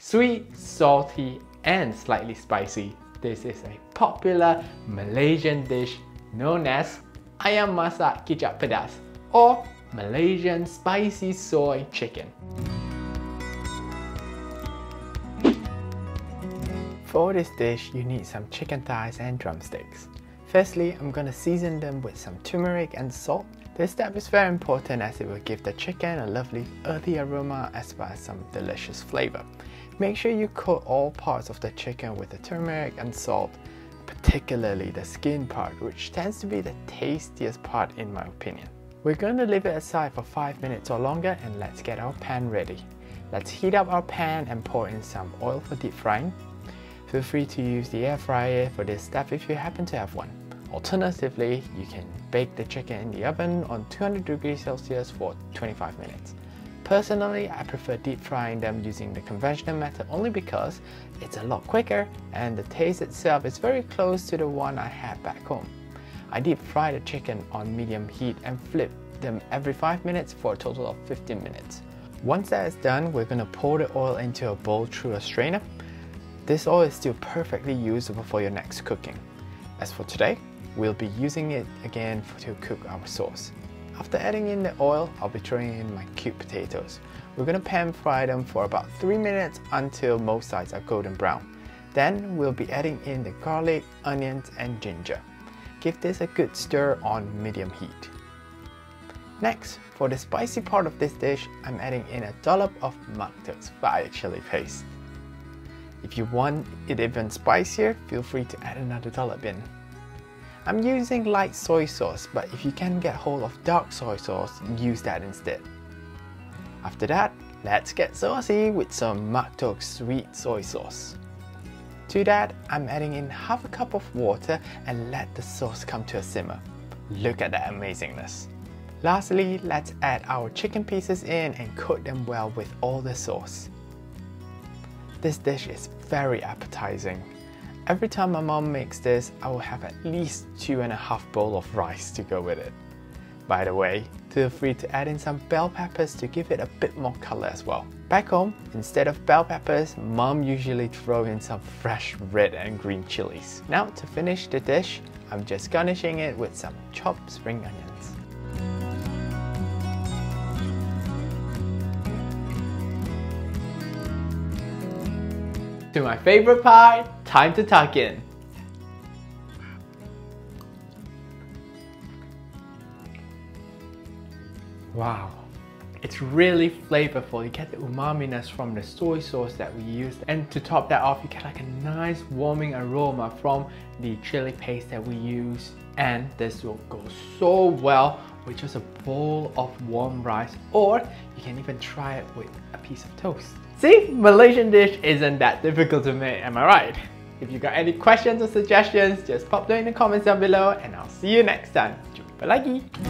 Sweet, salty, and slightly spicy, this is a popular Malaysian dish known as Ayam Masak Kicap Pedas or Malaysian Spicy Soy Chicken. For this dish, you need some chicken thighs and drumsticks. Firstly, I'm going to season them with some turmeric and salt. This step is very important as it will give the chicken a lovely earthy aroma as well as some delicious flavor. Make sure you coat all parts of the chicken with the turmeric and salt, particularly the skin part, which tends to be the tastiest part in my opinion. We're going to leave it aside for 5 minutes or longer and let's get our pan ready. Let's heat up our pan and pour in some oil for deep frying. Feel free to use the air fryer for this step if you happen to have one. Alternatively, you can bake the chicken in the oven on 200 degrees Celsius for 25 minutes. Personally, I prefer deep frying them using the conventional method only because it's a lot quicker and the taste itself is very close to the one I had back home. I deep fry the chicken on medium heat and flip them every 5 minutes for a total of 15 minutes. Once that is done, we're going to pour the oil into a bowl through a strainer. This oil is still perfectly usable for your next cooking. As for today, we'll be using it again to cook our sauce. After adding in the oil, I'll be throwing in my cubed potatoes. We're going to pan fry them for about 3 minutes until most sides are golden brown. Then we'll be adding in the garlic, onions and ginger. Give this a good stir on medium heat. Next, for the spicy part of this dish, I'm adding in a dollop of Mak Tok's fire chili paste. If you want it even spicier, feel free to add another dollop in. I'm using light soy sauce, but if you can get hold of dark soy sauce, use that instead. After that, let's get saucy with some Mak Tok sweet soy sauce. To that, I'm adding in half a cup of water and let the sauce come to a simmer. Look at that amazingness. Lastly, let's add our chicken pieces in and coat them well with all the sauce. This dish is very appetizing. Every time my mom makes this, I will have at least 2.5 bowls of rice to go with it. By the way, feel free to add in some bell peppers to give it a bit more color as well. Back home, instead of bell peppers, mom usually throw in some fresh red and green chilies. Now to finish the dish, I'm just garnishing it with some chopped spring onions. To my favorite pie, time to tuck in. Wow, it's really flavorful. You get the umami-ness from the soy sauce that we used, and to top that off, you get like a nice warming aroma from the chili paste that we use. And this will go so well with just a bowl of warm rice, or you can even try it with a piece of toast. See, Malaysian dish isn't that difficult to make, am I right? If you got any questions or suggestions, just pop them in the comments down below and I'll see you next time. Jumpa lagi!